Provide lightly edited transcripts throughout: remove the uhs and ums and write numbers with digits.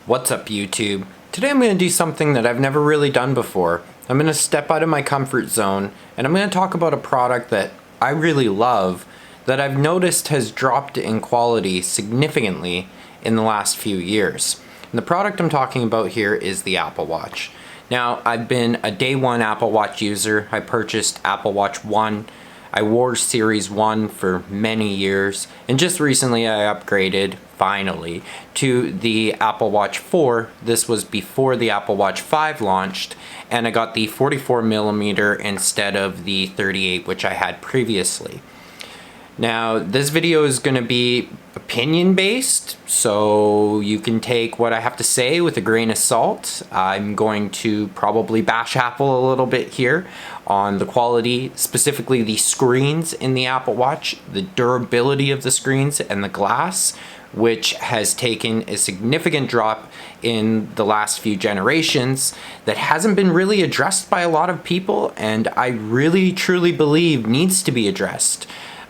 What's up, YouTube? Today I'm going to do something that I've never really done before. I'm going to step out of my comfort zone and I'm going to talk about a product that I really love that I've noticed has dropped in quality significantly in the last few years. And the product I'm talking about here is the Apple Watch. Now, I've been a day one Apple Watch user. I purchased Apple Watch 1. I wore Series 1 for many years, and just recently I upgraded, finally, to the Apple Watch 4. This was before the Apple Watch 5 launched, and I got the 44mm instead of the 38, which I had previously. Now, this video is going to be opinion based, so you can take what I have to say with a grain of salt. I'm going to probably bash Apple a little bit here on the quality, specifically the screens in the Apple Watch, the durability of the screens, and the glass, which has taken a significant drop in the last few generations that hasn't been really addressed by a lot of people, and I really truly believe needs to be addressed.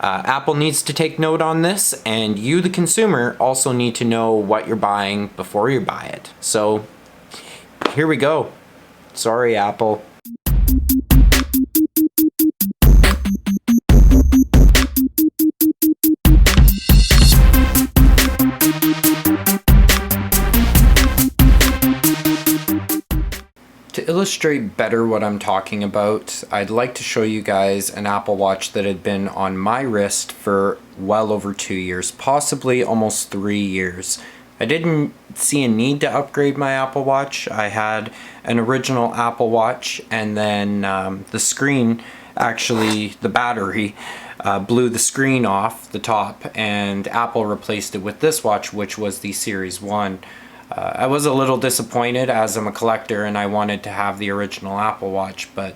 Apple needs to take note on this, and you, the consumer, also need to know what you're buying before you buy it. So, here we go. Sorry, Apple. To illustrate better what I'm talking about, I'd like to show you guys an Apple Watch that had been on my wrist for well over 2 years, possibly almost 3 years. I didn't see a need to upgrade my Apple Watch. I had an original Apple Watch, and then the screen, actually the battery, blew the screen off the top, and Apple replaced it with this watch, which was the Series 1. I was a little disappointed as I'm a collector and I wanted to have the original Apple Watch, but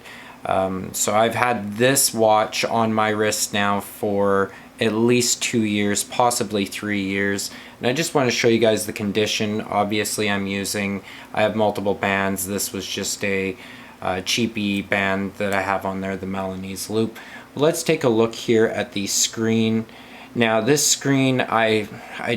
so I've had this watch on my wrist now for at least 2 years, possibly 3 years, and I just want to show you guys the condition. Obviously I have multiple bands. This was just a cheapy band that I have on there, the Milanese Loop. Let's take a look here at the screen. Now this screen, I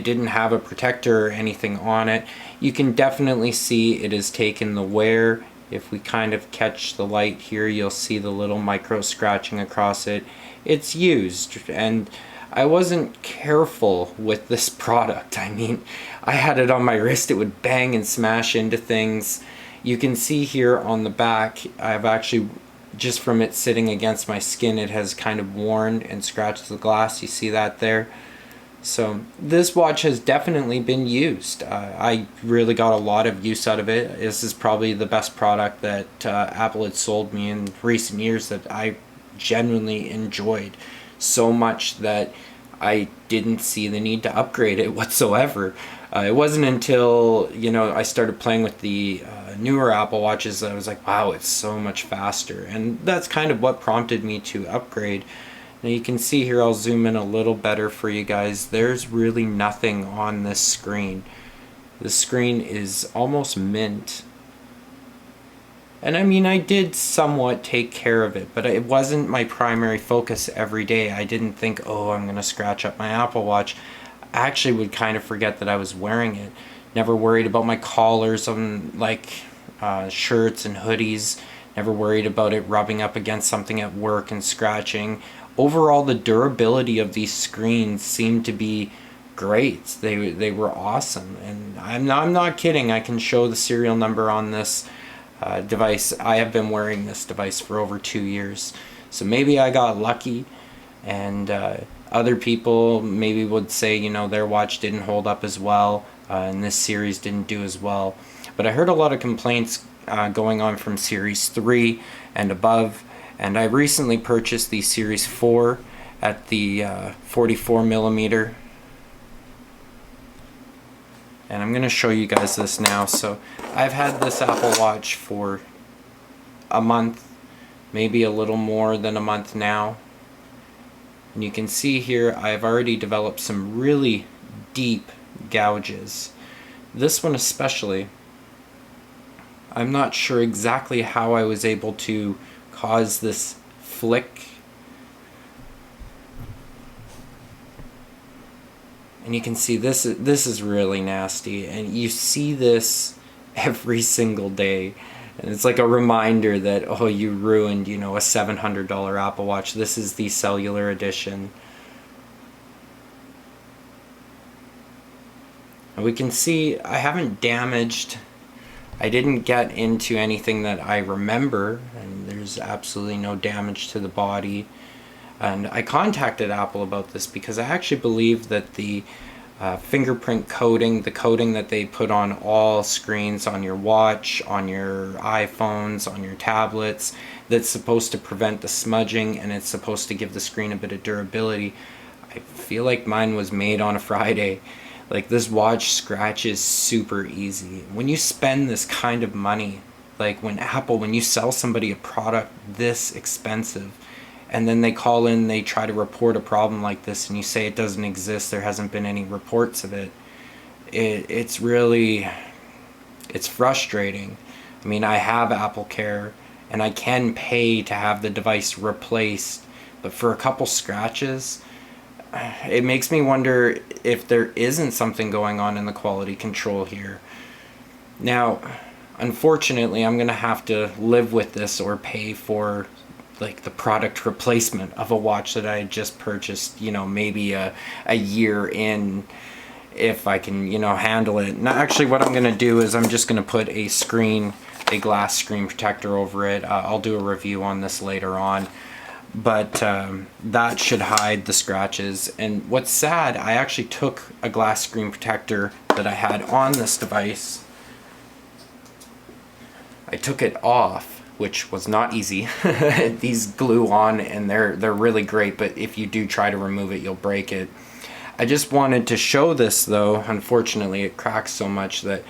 didn't have a protector or anything on it. You can definitely see it has taken the wear. If we kind of catch the light here, you'll see the little micro scratching across it. It's used, and I wasn't careful with this product. I mean, I had it on my wrist, it would bang and smash into things. You can see here on the back, I've actually, just from it sitting against my skin, it has kind of worn and scratched the glass. You see that there? So this watch has definitely been used. I really got a lot of use out of it. This is probably the best product that Apple had sold me in recent years that I genuinely enjoyed so much that I didn't see the need to upgrade it whatsoever. It wasn't until, I started playing with the newer Apple Watches that I was like, wow, it's so much faster. And that's kind of what prompted me to upgrade. Now you can see here, I'll zoom in a little better for you guys. There's really nothing on this screen. The screen is almost mint. And I mean, I did somewhat take care of it, but it wasn't my primary focus every day. I didn't think, oh, I'm going to scratch up my Apple Watch. I actually would kind of forget that I was wearing it. Never worried about my collars on shirts and hoodies. Never worried about it rubbing up against something at work and scratching. Overall, the durability of these screens seemed to be great. They were awesome, and I'm not kidding. I can show the serial number on this device. I have been wearing this device for over 2 years, so maybe I got lucky, and other people maybe would say their watch didn't hold up as well, and this series didn't do as well. But I heard a lot of complaints going on from Series 3 and above, and I recently purchased the Series 4 at the 44mm. And I'm going to show you guys this now. So I've had this Apple Watch for a month, maybe a little more than a month now. And you can see here I've already developed some really deep gouges. This one especially, I'm not sure exactly how I was able to cause this flick. And you can see this is really nasty, and you see this every single day. And it's like a reminder that, oh, you ruined, you know, a $700 Apple Watch. This is the cellular edition. And we can see I haven't damaged, I didn't get into anything that I remember, and there's absolutely no damage to the body. And I contacted Apple about this because I actually believe that the fingerprint coating, the coating that they put on all screens on your watch, on your iPhones, on your tablets, that's supposed to prevent the smudging and it's supposed to give the screen a bit of durability. I feel like mine was made on a Friday. Like, this watch scratches super easy. When you spend this kind of money, like when you sell somebody a product this expensive, and then they call in, they try to report a problem like this, and you say it doesn't exist, there hasn't been any reports of it, it's frustrating. I mean, I have Apple Care, and I can pay to have the device replaced, but for a couple scratches, it makes me wonder if there isn't something going on in the quality control here. Now, unfortunately, I'm going to have to live with this or pay for like the product replacement of a watch that I just purchased, you know, maybe a year in, if I can, you know, handle it. Now, actually, what I'm going to do is I'm just going to put a glass screen protector over it. I'll do a review on this later on. But that should hide the scratches. And what's sad, I actually took a glass screen protector that I had on this device. I took it off, which was not easy. These glue on, and they're really great, but if you do try to remove it, you'll break it. I just wanted to show this though. Unfortunately, it cracks so much that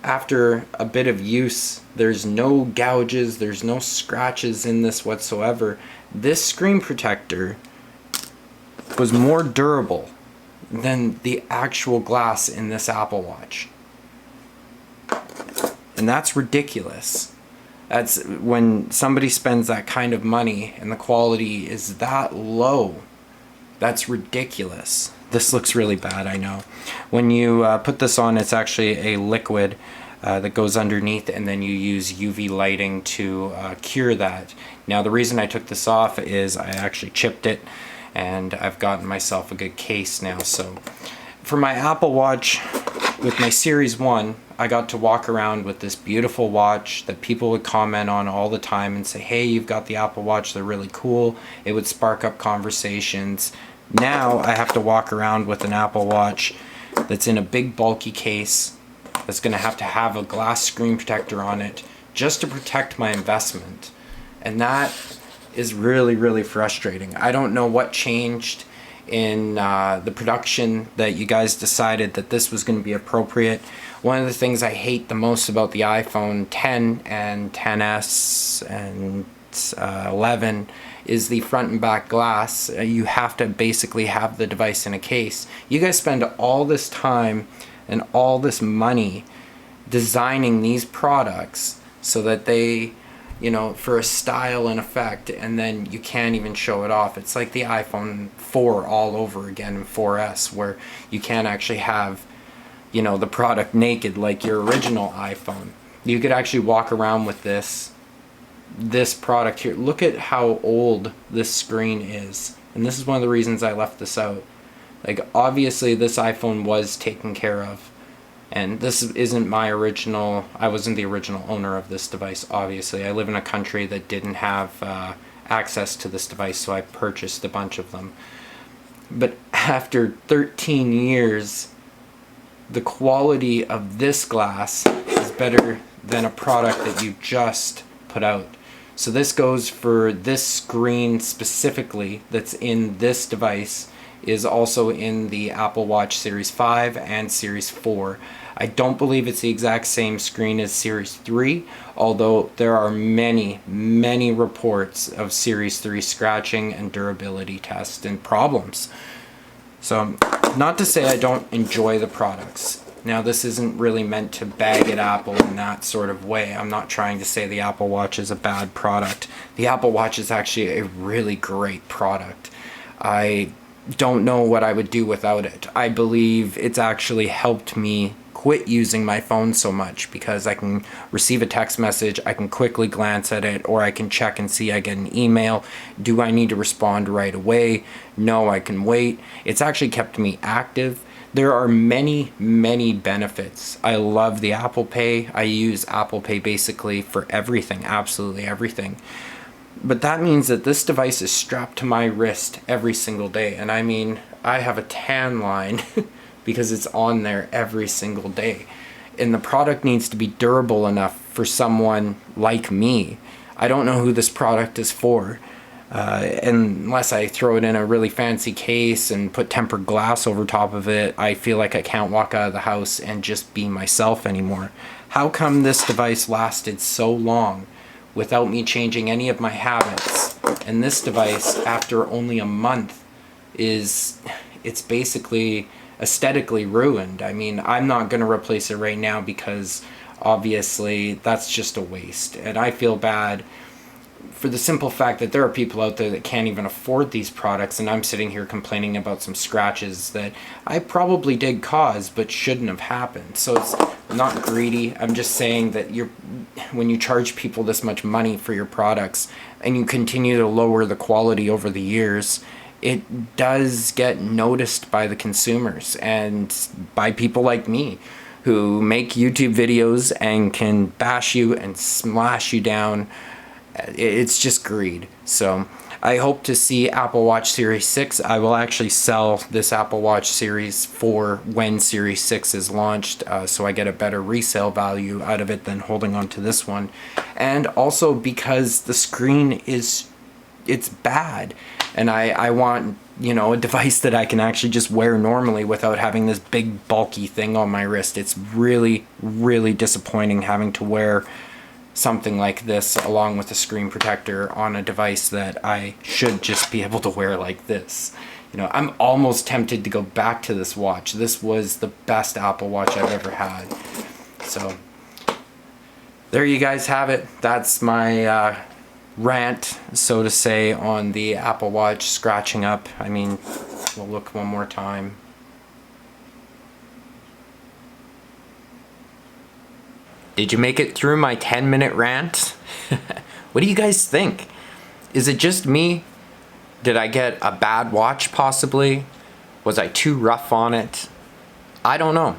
after a bit of use, there's no gouges, there's no scratches in this whatsoever. This screen protector was more durable than the actual glass in this Apple Watch. And that's ridiculous. That's when somebody spends that kind of money and the quality is that low. That's ridiculous. This looks really bad, I know. When you put this on, it's actually a liquid that goes underneath, and then you use UV lighting to cure that. Now, the reason I took this off is I actually chipped it, and I've gotten myself a good case now. So for my Apple Watch, with my Series 1, I got to walk around with this beautiful watch that people would comment on all the time and say, hey, you've got the Apple Watch, they're really cool. It would spark up conversations. Now I have to walk around with an Apple Watch that's in a big bulky case that's going to have a glass screen protector on it just to protect my investment. And that is really, really frustrating. I don't know what changed in the production that you guys decided that this was going to be appropriate. One of the things I hate the most about the iPhone 10 and 10s and 11 is the front and back glass. You have to basically have the device in a case. You guys spend all this time and all this money designing these products so that they, you know, for a style and effect, and then you can't even show it off. It's like the iPhone 4 all over again, and 4S, where you can't actually have, you know, the product naked like your original iPhone. You could actually walk around with this product here. Look at how old this screen is, and this is one of the reasons I left this out. Like, obviously this iPhone was taken care of, and this isn't my original. I wasn't the original owner of this device, obviously. I live in a country that didn't have access to this device, so I purchased a bunch of them. But after 13 years, the quality of this glass is better than a product that you just put out. So this goes for this screen specifically that's in this device, is also in the Apple Watch Series 5 and Series 4. I don't believe it's the exact same screen as Series 3, although there are many, many reports of Series 3 scratching and durability tests and problems. So, not to say I don't enjoy the products. Now, this isn't really meant to bag at Apple in that sort of way. I'm not trying to say the Apple Watch is a bad product. The Apple Watch is actually a really great product. I don't know what I would do without it. I believe it's actually helped me quit using my phone so much, because I can receive a text message, I can quickly glance at it, or I can check and see I get an email. Do I need to respond right away? No, I can wait. It's actually kept me active. There are many, many benefits. I love the Apple Pay. I use Apple Pay basically for everything, absolutely everything. But that means that this device is strapped to my wrist every single day. And I mean, I have a tan line because it's on there every single day. And the product needs to be durable enough for someone like me. I don't know who this product is for. Unless I throw it in a really fancy case and put tempered glass over top of it, I feel like I can't walk out of the house and just be myself anymore. How come this device lasted so long without me changing any of my habits? And this device, after only a month, it's basically aesthetically ruined. I mean, I'm not going to replace it right now because obviously that's just a waste. And I feel bad for the simple fact that there are people out there that can't even afford these products, and I'm sitting here complaining about some scratches that I probably did cause but shouldn't have happened. So it's not greedy. I'm just saying that when you charge people this much money for your products and you continue to lower the quality over the years, it does get noticed by the consumers and by people like me who make YouTube videos and can bash you and slash you down. It's just greed. So I hope to see Apple Watch Series 6. I will actually sell this Apple Watch Series 4 when Series 6 is launched, so I get a better resale value out of it than holding on to this one. And also because the screen it's bad, and I want, you know, a device that I can actually just wear normally without having this big bulky thing on my wrist. It's really, really disappointing having to wear something like this along with a screen protector on a device that I should just be able to wear like this. You know, I'm almost tempted to go back to this watch. This was the best Apple Watch I've ever had. So there you guys have it. That's my rant, so to say, on the Apple Watch scratching up. I mean, we'll look one more time. Did you make it through my 10-minute rant? What do you guys think? Is it just me? Did I get a bad watch possibly? Was I too rough on it? I don't know.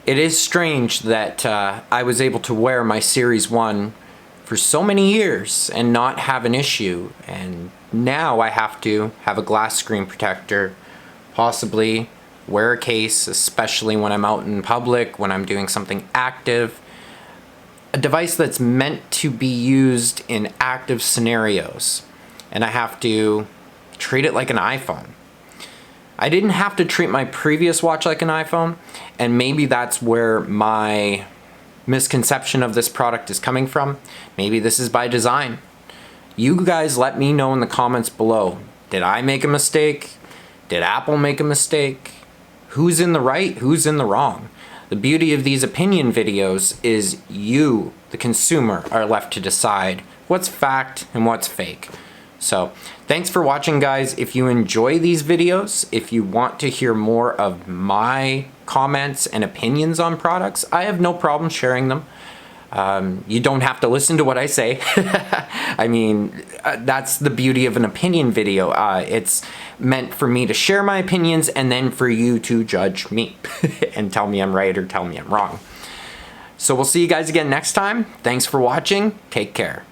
It is strange that I was able to wear my Series 1 for so many years and not have an issue, and now I have to have a glass screen protector, possibly wear a case, especially when I'm out in public, when I'm doing something active. A device that's meant to be used in active scenarios, and I have to treat it like an iPhone. I didn't have to treat my previous watch like an iPhone, and maybe that's where my misconception of this product is coming from. Maybe this is by design. You guys let me know in the comments below. Did I make a mistake? Did Apple make a mistake? Who's in the right? Who's in the wrong? The beauty of these opinion videos is you, the consumer, are left to decide what's fact and what's fake. So, thanks for watching, guys. If you enjoy these videos, if you want to hear more of my comments and opinions on products, I have no problem sharing them. You don't have to listen to what I say. I mean, that's the beauty of an opinion video. It's meant for me to share my opinions and then for you to judge me and tell me I'm right or tell me I'm wrong. So we'll see you guys again next time. Thanks for watching. Take care.